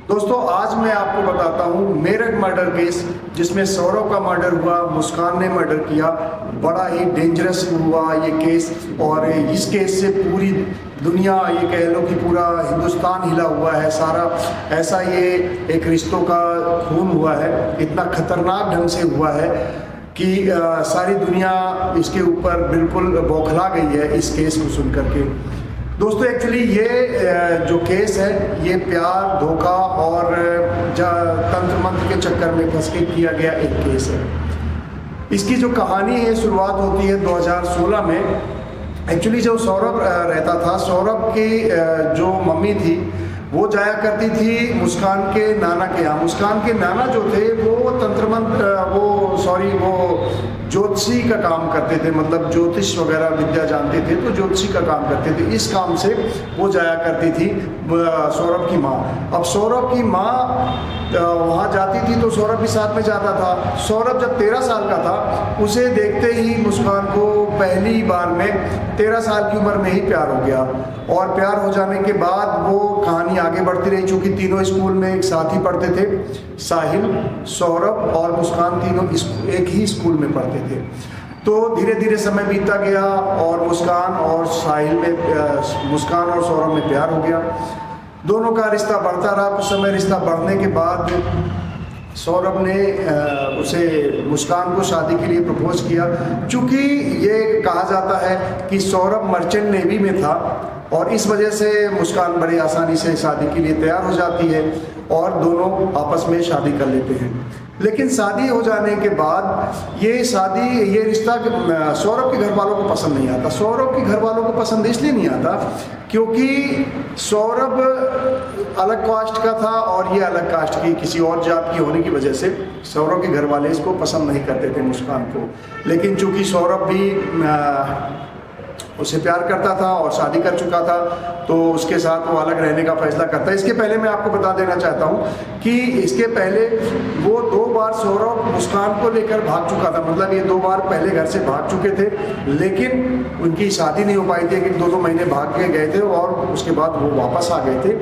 दोस्तों आज मैं आपको बताता हूँ मेरठ मर्डर केस, जिसमें सौरभ का मर्डर हुआ, मुस्कान ने मर्डर किया। बड़ा ही डेंजरस हुआ ये केस, और इस केस से पूरी दुनिया, ये कह लो कि पूरा हिंदुस्तान हिला हुआ है सारा। ऐसा ये एक रिश्तों का खून हुआ है, इतना खतरनाक ढंग से हुआ है कि सारी दुनिया इसके ऊपर बिल्कुल बौखला गई है इस केस को सुन करके। दोस्तों एक्चुअली ये जो केस है ये प्यार, धोखा और तंत्र मंत्र के चक्कर में फंस के किया गया एक केस है। इसकी जो कहानी है शुरुआत होती है 2016 में। एक्चुअली जो सौरभ रहता था, सौरभ की जो मम्मी थी वो जाया करती थी मुस्कान के नाना के यहाँ। मुस्कान के नाना जो थे वो तंत्र मंत्र वो ज्योतिषी का काम करते थे, मतलब ज्योतिष वगैरह विद्या जानते थे, तो ज्योतिषी का काम करते थे। इस काम से वो जाया करती थी सौरभ की माँ। अब सौरभ की माँ वहाँ जाती थी तो सौरभ भी साथ में जाता था। सौरभ जब 13 साल का था, उसे देखते ही मुस्कान को पहली बार में 13 साल की उम्र में ही प्यार हो गया। और प्यार हो जाने के बाद वो कहानी आगे बढ़ती रही, चूँकि तीनों स्कूल में एक साथ ही पढ़ते थे। साहिल, सौरभ और मुस्कान तीनों एक ही स्कूल में पढ़ते थे। तो धीरे धीरे समय बीतता गया और मुस्कान और सौरभ में प्यार हो गया। दोनों का रिश्ता बढ़ता रहा। कुछ समय रिश्ता बढ़ने के बाद सौरभ ने उसे मुस्कान को शादी के लिए प्रपोज किया। चूँकि ये कहा जाता है कि सौरभ मर्चेंट नेवी में था और इस वजह से मुस्कान बड़ी आसानी से शादी के लिए तैयार हो जाती है और दोनों आपस में शादी कर लेते हैं। लेकिन शादी हो जाने के बाद ये रिश्ता सौरभ के घर वालों को पसंद नहीं आता। सौरभ के घर वालों को पसंद इसलिए नहीं आता क्योंकि सौरभ अलग कास्ट का था और ये अलग कास्ट की, किसी और जात की होने की वजह से सौरभ के घर वाले इसको पसंद नहीं करते थे मुस्कान को। लेकिन चूंकि सौरभ भी उससे प्यार करता था और शादी कर चुका था, तो उसके साथ वो अलग रहने का फैसला करता है। इसके पहले मैं आपको बता देना चाहता हूँ कि इसके पहले वो 2 बार सौरभ मुस्कान को लेकर भाग चुका था। मतलब ये 2 बार पहले घर से भाग चुके थे, लेकिन उनकी शादी नहीं हो पाई थी कि 2-2 महीने भाग के गए थे और उसके बाद वो वापस आ गए थे।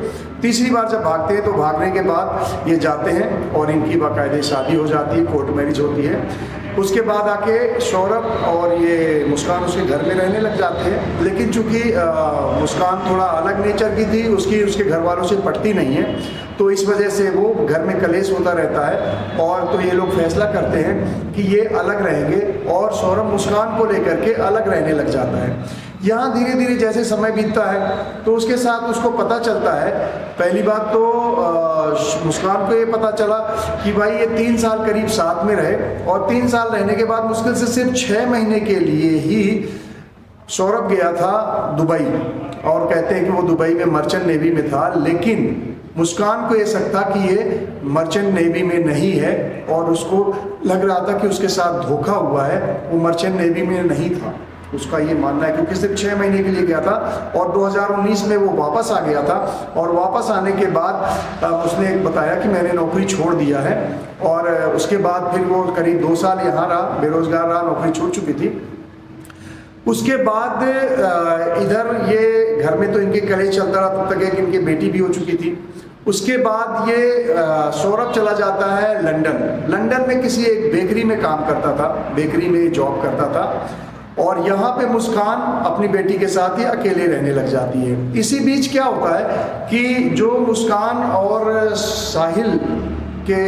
तीसरी बार जब भागते हैं तो भागने के बाद ये जाते हैं और इनकी बाकायदे शादी हो जाती है, कोर्ट मैरिज होती है। उसके बाद आके सौरभ और ये मुस्कान उसके घर में रहने लग जाते हैं। लेकिन चूंकि मुस्कान थोड़ा अलग नेचर की थी, उसके घर वालों से पटती नहीं है, तो इस वजह से वो घर में कलेश होता रहता है। और तो ये लोग फैसला करते हैं कि ये अलग रहेंगे और सौरभ मुस्कान को लेकर के अलग रहने लग जाता है। यहाँ धीरे धीरे जैसे समय बीतता है तो उसके साथ उसको पता चलता है, पहली बात तो मुस्कान को ये पता चला कि भाई ये 3 साल करीब साथ में रहे और 3 साल रहने के बाद मुश्किल से सिर्फ 6 महीने के लिए ही सौरभ गया था दुबई। और कहते हैं कि वो दुबई में मर्चेंट नेवी में था, लेकिन मुस्कान को ये शक था कि ये मर्चेंट नेवी में नहीं है और उसको लग रहा था कि उसके साथ धोखा हुआ है, वो मर्चेंट नेवी में नहीं था। उसका ये मानना है क्योंकि सिर्फ 6 महीने के लिए गया था और 2019 में वो वापस आ गया था। और वापस आने के बाद उसने बताया कि मैंने नौकरी छोड़ दिया है। और उसके बाद फिर वो करीब 2 साल यहाँ रहा, बेरोजगार रहा, नौकरी छूट चुकी थी। उसके बाद इधर ये घर में तो इनके कलेश चलता रहा, तब तक एक इनकी बेटी भी हो चुकी थी। उसके बाद ये सौरभ चला जाता है लंदन में किसी एक बेकरी में काम करता था, बेकरी में जॉब करता था। और यहाँ पे मुस्कान अपनी बेटी के साथ ही अकेले रहने लग जाती है। इसी बीच क्या होता है कि जो मुस्कान और साहिल के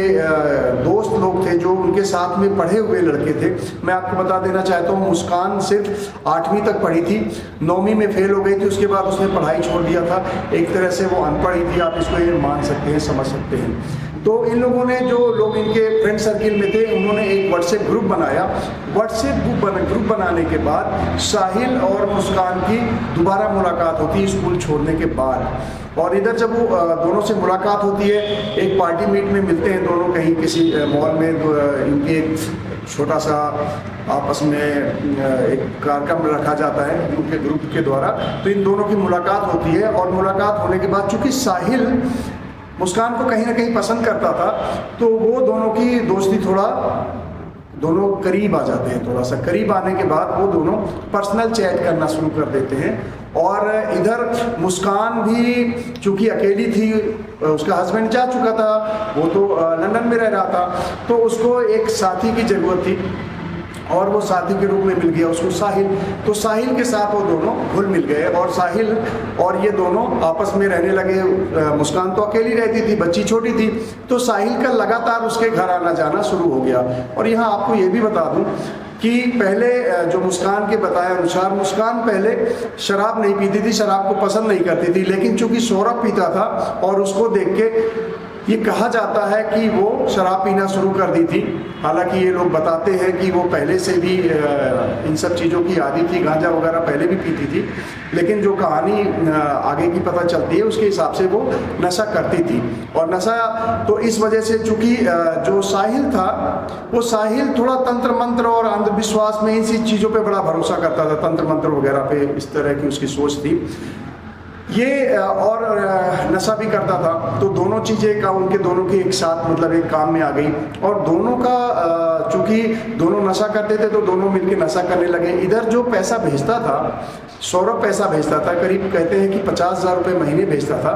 दोस्त लोग थे, जो उनके साथ में पढ़े हुए लड़के थे, मैं आपको बता देना चाहता हूँ मुस्कान सिर्फ 8वीं तक पढ़ी थी, 9वीं में फेल हो गई थी। उसके बाद उसने पढ़ाई छोड़ दिया था। एक तरह से वो अनपढ़ ही थी, आप इसको ये मान सकते हैं, समझ सकते हैं। तो इन लोगों ने, जो लोग इनके फ्रेंड सर्किल में थे, उन्होंने एक व्हाट्सएप ग्रुप बनाया। व्हाट्सएप ग्रुप बनाने के बाद साहिल और मुस्कान की दोबारा मुलाकात होती है स्कूल छोड़ने के बाद। और इधर जब वो दोनों से मुलाकात होती है, एक पार्टी मीट में मिलते हैं दोनों, कहीं किसी मॉल में। इनके छोटा सा आपस में एक कार्यक्रम रखा जाता है उनके ग्रुप के द्वारा। तो इन दोनों की मुलाकात होती है और मुलाकात होने के बाद चूँकि साहिल मुस्कान को कहीं ना कहीं पसंद करता था, तो वो दोनों की दोस्ती दोनों करीब आ जाते हैं। थोड़ा सा करीब आने के बाद वो दोनों पर्सनल चैट करना शुरू कर देते हैं और इधर मुस्कान भी चूंकि अकेली थी, उसका हस्बैंड जा चुका था, वो तो लंदन में रह रहा था, तो उसको एक साथी की ज़रूरत थी और वो साथी के रूप में मिल गया उसको साहिल। तो साहिल के साथ वो दोनों घुल मिल गए और साहिल और ये दोनों आपस में रहने लगे। मुस्कान तो अकेली रहती थी, बच्ची छोटी थी, तो साहिल का लगातार उसके घर आना जाना शुरू हो गया। और यहाँ आपको ये भी बता दूँ कि पहले जो मुस्कान के बताए अनुसार, मुस्कान पहले शराब नहीं पीती थी, शराब को पसंद नहीं करती थी, लेकिन चूंकि सौरभ पीता था और उसको देख के ये कहा जाता है कि वो शराब पीना शुरू कर दी थी। हालांकि ये लोग बताते हैं कि वो पहले से भी इन सब चीज़ों की आदी थी, गांजा वगैरह पहले भी पीती थी, लेकिन जो कहानी आगे की पता चलती है उसके हिसाब से वो नशा करती थी। और नशा तो इस वजह से, चूँकि जो साहिल था वो साहिल थोड़ा तंत्र मंत्र और अंधविश्वास में इन सी चीज़ों पर बड़ा भरोसा करता था, तंत्र मंत्र वगैरह पे इस तरह की उसकी सोच थी ये, और नशा भी करता था। तो दोनों चीज़ें का उनके दोनों की एक साथ मतलब एक काम में आ गई और दोनों का चूँकि दोनों नशा करते थे तो दोनों मिलकर नशा करने लगे। इधर जो पैसा भेजता था, सौरभ पैसा भेजता था, करीब कहते हैं कि 50,000 रुपये महीने भेजता था,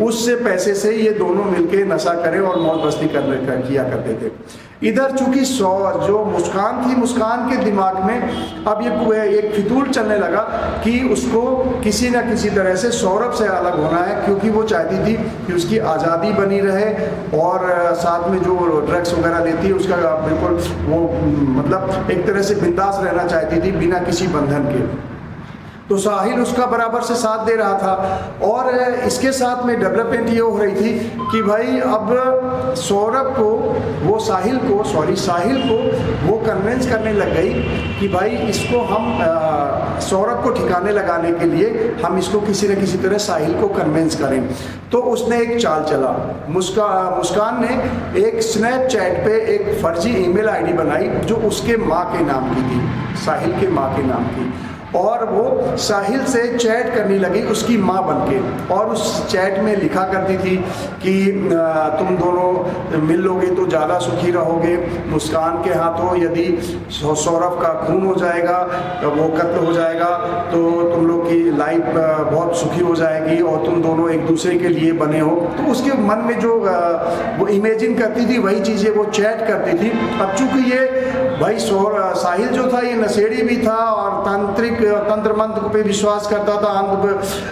उससे पैसे से ये दोनों मिलके नशा करें और मौज मस्ती किया करते थे। इधर चूंकि जो मुस्कान थी, मुस्कान के दिमाग में अब ये एक फितूल चलने लगा कि उसको किसी न किसी तरह से सौरभ से अलग होना है, क्योंकि वो चाहती थी कि उसकी आज़ादी बनी रहे और साथ में जो ड्रग्स वगैरह लेती है उसका बिल्कुल वो मतलब एक तरह से बिंदास रहना चाहती थी बिना किसी बंधन के। तो साहिल उसका बराबर से साथ दे रहा था और इसके साथ में डेवलपमेंट ये हो रही थी कि भाई अब सौरभ को वो साहिल को वो कन्विंस करने लग गई कि भाई इसको हम सौरभ को ठिकाने लगाने के लिए हम इसको किसी न किसी तरह साहिल को कन्विंस करें। तो उसने एक चाल चला, मुस्कान ने एक स्नैपचैट पे एक फर्जी ईमेल आईडी बनाई जो उसके माँ के नाम की थी, साहिल के माँ के नाम की, और वो साहिल से चैट करने लगी उसकी माँ बनके। और उस चैट में लिखा करती थी कि तुम दोनों मिल लोगे तो ज़्यादा सुखी रहोगे, मुस्कान के हाथों यदि सौरभ का खून हो जाएगा, वो कत्ल हो जाएगा, तो तुम लोग की लाइफ बहुत सुखी हो जाएगी और तुम दोनों एक दूसरे के लिए बने हो। तो उसके मन में जो वो इमेजिन करती थी वही चीज़ें वो चैट करती थी। अब चूँकि ये भाई साहिल जो था ये नशेड़ी भी था और तांत्रिक तंत्र मंत्र पे विश्वास करता था,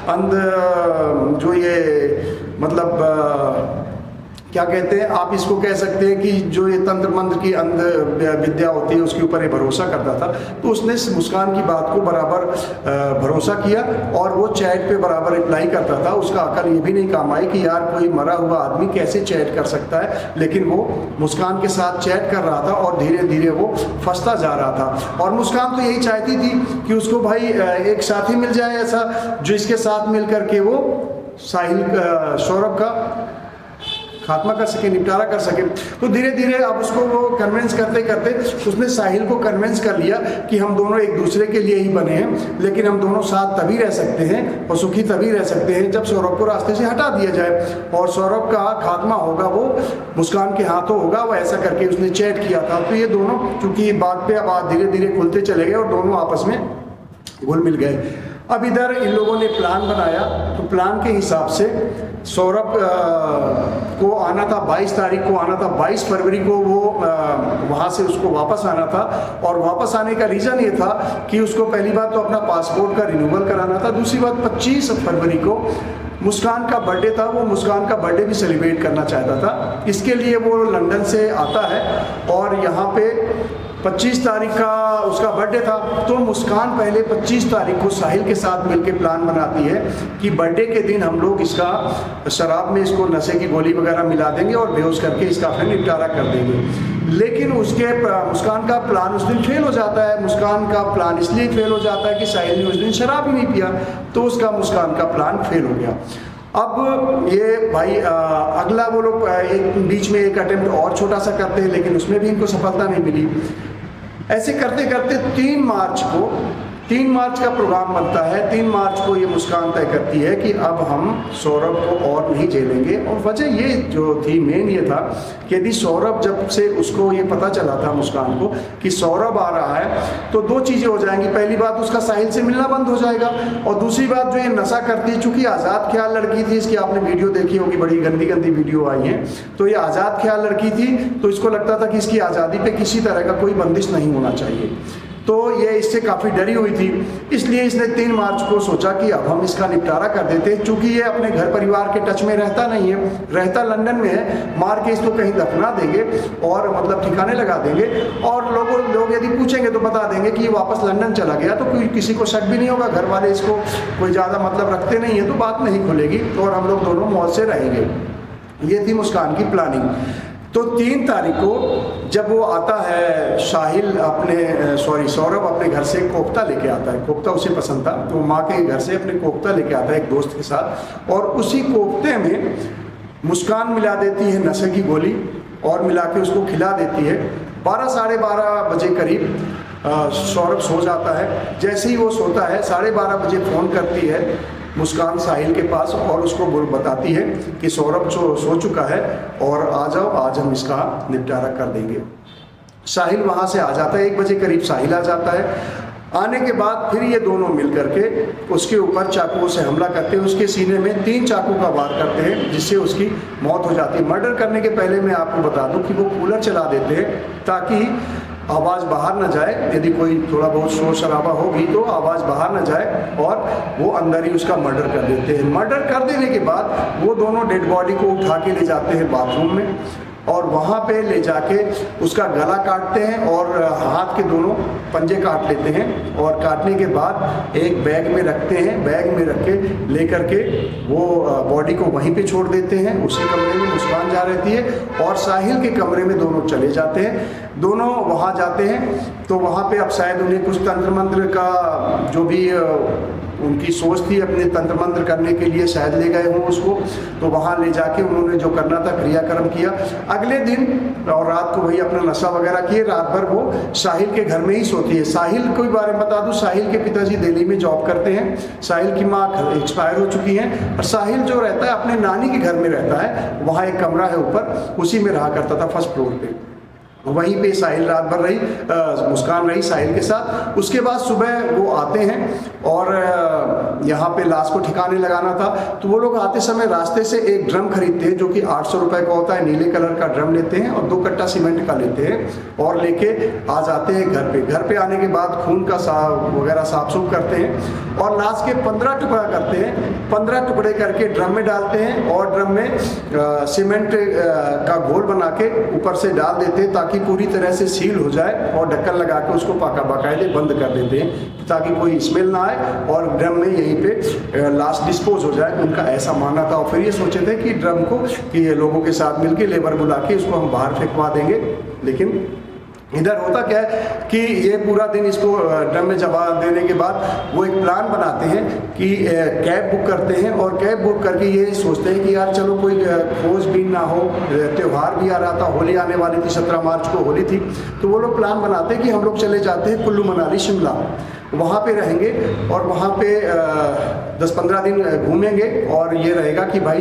अंध जो ये मतलब क्या कहते हैं, आप इसको कह सकते हैं कि जो ये तंत्र मंत्र की अंध विद्या होती है उसके ऊपर ये भरोसा करता था। तो उसने मुस्कान की बात को बराबर भरोसा किया और वो चैट पे बराबर रिप्लाई करता था। उसका अकल ये भी नहीं काम आई कि यार कोई मरा हुआ आदमी कैसे चैट कर सकता है, लेकिन वो मुस्कान के साथ चैट कर रहा था और धीरे धीरे वो फंसता जा रहा था। और मुस्कान तो यही चाहती थी कि उसको भाई एक साथी मिल जाए ऐसा जो इसके साथ मिल करके वो सौरभ का खात्मा कर सके, निपटारा कर सके। तो धीरे धीरे अब उसको वो कन्विंस करते करते उसने साहिल को कन्विंस कर लिया कि हम दोनों एक दूसरे के लिए ही बने हैं, लेकिन हम दोनों साथ तभी रह सकते हैं और सुखी तभी रह सकते हैं जब सौरभ को रास्ते से हटा दिया जाए और सौरभ का खात्मा होगा वो मुस्कान के हाथों होगा। वो ऐसा करके उसने चैट किया था। तो ये दोनों चूंकि बात पे अब धीरे धीरे खुलते चले गए और दोनों आपस में घुल मिल गए। अब इधर इन लोगों ने प्लान बनाया, तो प्लान के हिसाब से सौरभ को आना था, 22 तारीख को आना था, 22 फरवरी को वो वहाँ से उसको वापस आना था। और वापस आने का रीज़न ये था कि उसको पहली बात तो अपना पासपोर्ट का रिन्यूअल कराना था, दूसरी बात 25 फरवरी को मुस्कान का बर्थडे था, वो मुस्कान का बर्थडे भी सेलिब्रेट करना चाहता था। इसके लिए वो लंदन से आता है और यहाँ पे 25 तारीख का उसका बर्थडे था। तो मुस्कान पहले 25 तारीख को साहिल के साथ मिलकर प्लान बनाती है कि बर्थडे के दिन हम लोग इसका शराब में इसको नशे की गोली वगैरह मिला देंगे और बेहोश करके इसका फिर निपटारा कर देंगे। लेकिन मुस्कान का प्लान उस दिन फेल हो जाता है। मुस्कान का प्लान इसलिए फेल हो जाता है कि साहिल ने उस दिन शराब ही नहीं पिया, तो उसका मुस्कान का प्लान फेल हो गया। अब ये भाई अगला वो लोग एक बीच में एक अटेम्प्ट और छोटा सा करते हैं, लेकिन उसमें भी इनको सफलता नहीं मिली। ऐसे करते करते 3 मार्च को 3 मार्च का प्रोग्राम बनता है। 3 मार्च को ये मुस्कान तय करती है कि अब हम सौरभ को और नहीं झेलेंगे। और वजह ये जो थी, मेन ये था कि यदि सौरभ, जब से उसको ये पता चला था मुस्कान को कि सौरभ आ रहा है, तो 2 चीज़ें हो जाएंगी। पहली बात, उसका साहिल से मिलना बंद हो जाएगा, और दूसरी बात, जो ये नशा करती है, चूंकि आज़ाद ख्याल लड़की थी, इसकी आपने वीडियो देखी होगी, बड़ी गंदी गंदी वीडियो आई है, तो ये आज़ाद ख्याल लड़की थी, तो इसको लगता था कि इसकी आज़ादी पे किसी तरह का कोई बंदिश नहीं होना चाहिए। तो ये इससे काफ़ी डरी हुई थी, इसलिए इसने 3 मार्च को सोचा कि अब हम इसका निपटारा कर देते हैं। चूंकि ये अपने घर परिवार के टच में रहता नहीं है, रहता लंदन में है, मार के इसको कहीं दफना देंगे और मतलब ठिकाने लगा देंगे, और लोग यदि पूछेंगे तो बता देंगे कि ये वापस लंदन चला गया, तो कोई किसी को शक भी नहीं होगा, घर वाले इसको कोई ज़्यादा मतलब रखते नहीं है, तो बात नहीं खुलेगी और हम लोग दोनों मौज से रहेंगे। ये थी मुस्कान की प्लानिंग। तो 3 तारीख को जब वो आता है, सौरभ अपने घर से कोफ्ता लेके आता है, कोफ्ता उसे पसंद था, तो माँ के घर से अपने कोफ्ता लेके आता है एक दोस्त के साथ, और उसी कोफ्ते में मुस्कान मिला देती है नशे की गोली, और मिला के उसको खिला देती है। 12 साढ़े 12 बजे करीब सौरभ सो जाता है। जैसे ही वो सोता है, 12:30 बजे फ़ोन करती है मुस्कान साहिल के पास, और उसको बताती है कि सौरभ सो चुका है और आ जाओ, आज हम इसका निपटारा कर देंगे। साहिल वहाँ से आ जाता है, 1 बजे करीब साहिल आ जाता है। आने के बाद फिर ये दोनों मिल करके उसके ऊपर चाकुओं से हमला करते हैं, उसके सीने में 3 चाकू का वार करते हैं, जिससे उसकी मौत हो जाती है। मर्डर करने के पहले मैं आपको बता दूं कि वो कूलर चला देते हैं ताकि आवाज़ बाहर न जाए, यदि कोई थोड़ा बहुत शोर शराबा होगी तो आवाज़ बाहर न जाए, और वो अंदर ही उसका मर्डर कर देते हैं। मर्डर कर देने के बाद वो दोनों डेड बॉडी को उठा के ले जाते हैं बाथरूम में, और वहाँ पे ले जाके उसका गला काटते हैं और हाथ के दोनों पंजे काट लेते हैं, और काटने के बाद एक बैग में रखते हैं, बैग में रख के ले करके वो बॉडी को वहीं पे छोड़ देते हैं। उसी कमरे में मुस्कान जा रहती है, और साहिल के कमरे में दोनों चले जाते हैं। दोनों वहाँ जाते हैं, तो वहाँ पे अब शायद उन्हें कुछ तंत्र मंत्र का जो भी उनकी सोच थी, अपने तंत्र मंत्र करने के लिए शायद ले गए हों उसको, तो वहाँ ले जाके उन्होंने जो करना था क्रियाक्रम किया। अगले दिन और रात को वही अपना नशा वगैरह किए, रात भर वो साहिल के घर में ही सोती है। साहिल को बारे में बता दूं, साहिल के पिताजी दिल्ली में जॉब करते हैं, साहिल की माँ एक्सपायर हो चुकी हैं, और साहिल जो रहता है अपने नानी के घर में रहता है, वहाँ एक कमरा है ऊपर, उसी में रहा करता था फर्स्ट फ्लोर पे। वहीं पे साहिल रात भर रही, मुस्कान रही साहिल के साथ। उसके बाद सुबह वो आते हैं और यहाँ पे लाश को ठिकाने लगाना था, तो वो लोग आते समय रास्ते से एक ड्रम खरीदते हैं जो कि 800 रुपये का होता है, नीले कलर का ड्रम लेते हैं और 2 कट्टा सीमेंट का लेते हैं और लेके आ जाते हैं घर पे। घर पे आने के बाद खून का वगैरह साफ सूफ करते हैं और लाश के 15 टुकड़ा करते हैं। 15 टुकड़े करके ड्रम में डालते हैं और ड्रम में सीमेंट का घोल बना के ऊपर से डाल देते हैं ताकि पूरी तरह से सील हो जाए, और ढक्कन लगा के उसको बाकायदे बंद कर देते हैं ताकि कोई स्मेल ना आए और ड्रम में यहीं पे लाश डिस्पोज हो जाए। उनका ऐसा मानना था और फिर ये सोचे थे कि ड्रम को कि ये लोगों के साथ मिलके लेबर बुला के इसको हम बाहर फेंकवा देंगे। लेकिन इधर होता क्या है कि ये पूरा दिन इसको ड्रम में जमा देने के बाद वो एक प्लान बनाते हैं कि कैब बुक करते हैं और कैब बुक करके ये सोचते हैं कि यार चलो कोई खोजबीन ना हो, त्यौहार भी आ रहा था, होली आने वाली थी, 17 मार्च को होली थी, तो वो लोग प्लान बनाते हैं कि हम लोग चले जाते हैं कुल्लू मनाली शिमला, वहाँ पे रहेंगे और वहाँ पे 10-15 दिन घूमेंगे और ये रहेगा कि भाई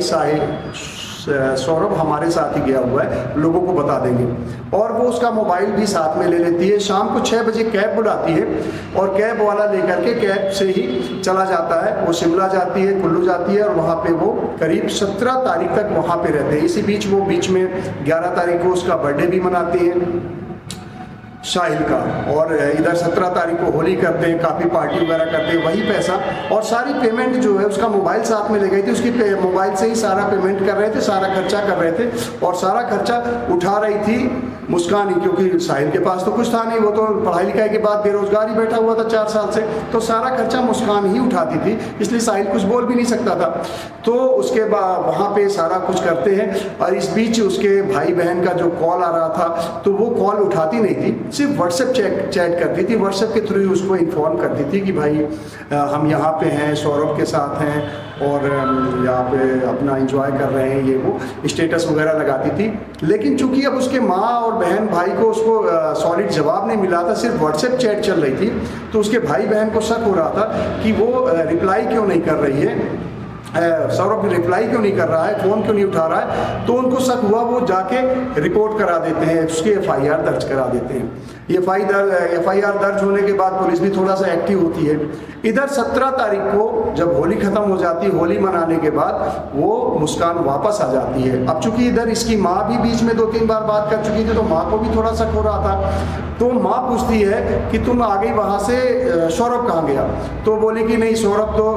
सौरभ हमारे साथ ही गया हुआ है, लोगों को बता देंगे। और वो उसका मोबाइल भी साथ में ले लेती है। शाम को 6 बजे कैब बुलाती है और कैब वाला लेकर के कैब से ही चला जाता है। वो शिमला जाती है, कुल्लू जाती है और वहाँ पे वो करीब 17 तारीख तक वहाँ पे रहते हैं। इसी बीच वो बीच में 11 तारीख को उसका बर्थडे भी मनाती है साहिल का, और इधर 17 तारीख को होली करते हैं, काफ़ी पार्टी वगैरह करते हैं। वही पैसा और सारी पेमेंट जो है उसका मोबाइल साथ में ले गई थी, उसकी मोबाइल से ही सारा पेमेंट कर रहे थे, सारा खर्चा कर रहे थे और सारा खर्चा उठा रही थी मुस्कान ही, क्योंकि साहिल के पास तो कुछ था नहीं, वो तो पढ़ाई लिखाई के बाद बेरोजगार ही बैठा हुआ था 4 साल से, तो सारा खर्चा मुस्कान ही उठाती थी, इसलिए साहिल कुछ बोल भी नहीं सकता था। तो उसके बाद वहाँ पे सारा कुछ करते हैं और इस बीच उसके भाई बहन का जो कॉल आ रहा था तो वो कॉल उठाती नहीं थी। सिर्फ व्हाट्सएप चैट करती थी, व्हाट्सएप के थ्रू उसको इन्फॉर्म करती थी कि भाई हम यहाँ पे हैं, सौरभ के साथ हैं और यहाँ पे अपना एंजॉय कर रहे हैं, ये वो स्टेटस वगैरह लगाती थी। लेकिन चूंकि अब उसके माँ और बहन भाई को उसको सॉलिड जवाब नहीं मिला था, सिर्फ व्हाट्सएप चैट चल रही थी, तो उसके भाई बहन को शक हो रहा था कि वो रिप्लाई क्यों नहीं कर रही है, सौरभ रिप्लाई क्यों नहीं कर रहा है, फ़ोन क्यों नहीं उठा रहा है। तो उनको शक हुआ, वो जाके रिपोर्ट करा देते हैं, उसकी FIR दर्ज करा देते हैं। FIR दर्ज होने के बाद पुलिस भी थोड़ा सा एक्टिव होती है। इधर 17 तारीख को जब होली ख़त्म हो जाती है, होली मनाने के बाद वो मुस्कान वापस आ जाती है। अब चूंकि इधर इसकी माँ भी बीच में 2-3 बार बात कर चुकी थी, तो माँ को भी थोड़ा शक हो रहा था। तो माँ पूछती है कि तुम आ गई वहाँ से, सौरभ कहाँ गया? तो बोली कि नहीं, सौरभ तो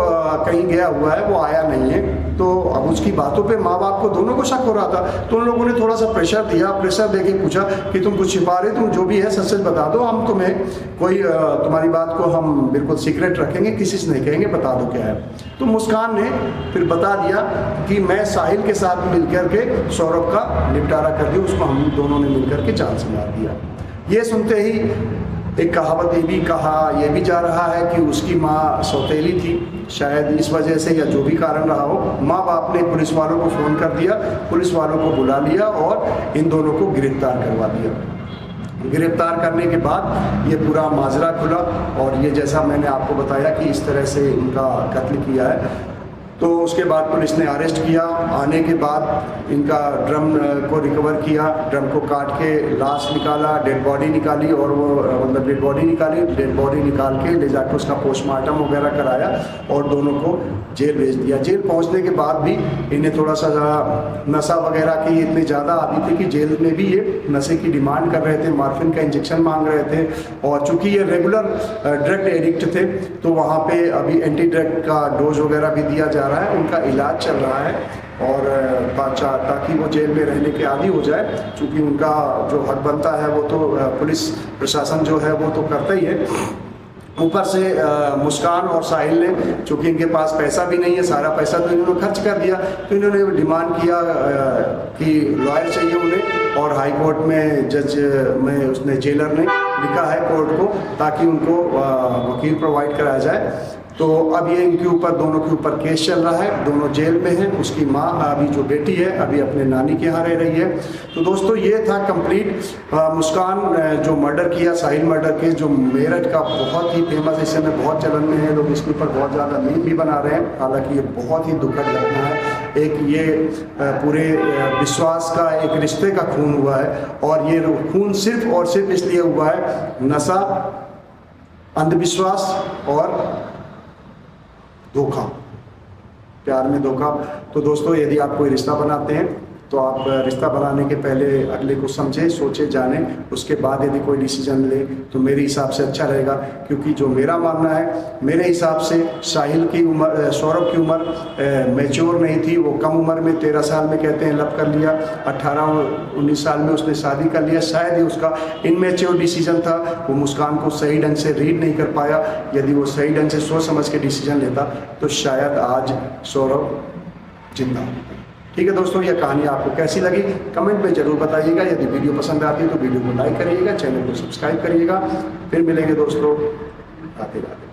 कहीं गया हुआ है, वो आया नहीं है। तो अब उसकी बातों पे माँ बाप को दोनों को शक हो रहा था। तो उन लोगों ने थोड़ा सा प्रेशर दिया, प्रेशर देके पूछा कि तुम कुछ छिपा रहे, तुम जो भी है सच सच बता दो, हम तुम्हें कोई तुम्हारी बात को हम बिल्कुल सीक्रेट रखेंगे, किसी से नहीं कहेंगे, बता दो क्या है। तो मुस्कान ने फिर बता दिया कि मैं साहिल के साथ मिलकर के सौरभ का निपटारा कर दिया, उसको हम दोनों ने मिलकर के जान से मार दिया। ये सुनते ही एक कहावत ये भी जा रहा है कि उसकी माँ सौतेली थी, शायद इस वजह से या जो भी कारण रहा हो, माँ बाप ने पुलिस वालों को फ़ोन कर दिया, पुलिस वालों को बुला लिया और इन दोनों को गिरफ्तार करवा दिया। गिरफ्तार करने के बाद ये पूरा माजरा खुला और ये जैसा मैंने आपको बताया कि इस तरह से इनका कत्ल किया है। तो उसके बाद पुलिस ने अरेस्ट किया। आने के बाद इनका ड्रम को रिकवर किया, ड्रम को काट के लाश निकाला, डेड बॉडी निकाली और वो मतलब डेड बॉडी निकाल के ले जाकर उसका पोस्टमार्टम वगैरह कराया और दोनों को जेल भेज दिया। जेल पहुंचने के बाद भी इन्हें थोड़ा सा नशा वगैरह की इतनी ज़्यादा आदत थी कि जेल में भी ये नशे की डिमांड कर रहे थे, मॉर्फिन का इंजेक्शन मांग रहे थे। और चूँकि ये रेगुलर ड्रग एडिक्ट थे, तो वहाँ पे अभी एंटी ड्रग का डोज वगैरह भी दिया जा रहा है, उनका इलाज चल रहा है और ताकि वो जेल में रहने के आदी हो जाए। चूँकि उनका जो हक बनता है वो तो पुलिस प्रशासन जो है वो तो करता ही है। ऊपर से मुस्कान और साहिल ने, चूँकि इनके पास पैसा भी नहीं है, सारा पैसा तो इन्होंने खर्च कर दिया, तो इन्होंने डिमांड किया कि लॉयर चाहिए उन्हें। और हाई कोर्ट में जज में उसने जेलर ने लिखा है कोर्ट को ताकि उनको वकील प्रोवाइड कराया जाए। तो अब ये इनके ऊपर, दोनों के ऊपर केस चल रहा है, दोनों जेल में हैं। उसकी माँ अभी जो बेटी है अभी अपने नानी के यहाँ रह रही है। तो दोस्तों ये था कंप्लीट मुस्कान जो मर्डर किया, साहिल मर्डर केस, जो मेरठ का बहुत ही फेमस, इस समय बहुत चलन में है, लोग इसके ऊपर बहुत ज़्यादा मीम भी बना रहे हैं। हालांकि ये बहुत ही दुखद घटना है। एक ये पूरे विश्वास का, एक रिश्ते का खून हुआ है और ये खून सिर्फ और सिर्फ इसलिए हुआ है नशा, अंधविश्वास और धोखा, प्यार में धोखा। तो दोस्तों यदि आप कोई रिश्ता बनाते हैं तो आप रिश्ता बनाने के पहले अगले को समझें, सोचे, जाने, उसके बाद यदि कोई डिसीजन ले तो मेरे हिसाब से अच्छा रहेगा। क्योंकि जो मेरा मानना है, मेरे हिसाब से साहिल की उम्र, सौरभ की उम्र मैच्योर नहीं थी। वो कम उम्र में 13 साल में कहते हैं लब कर लिया, 18-19 साल में उसने शादी कर लिया। शायद ही उसका इनमैच्योर डिसीजन था, वो मुस्कान को सही ढंग से रीड नहीं कर पाया। यदि वो सही ढंग से सोच समझ के डिसीजन लेता तो शायद आज सौरभ जिंदा होता। ठीक है दोस्तों, यह कहानी आपको कैसी लगी कमेंट में जरूर बताइएगा। यदि वीडियो पसंद आती है तो वीडियो को लाइक करिएगा, चैनल को सब्सक्राइब करिएगा। फिर मिलेंगे दोस्तों, राधे राधे।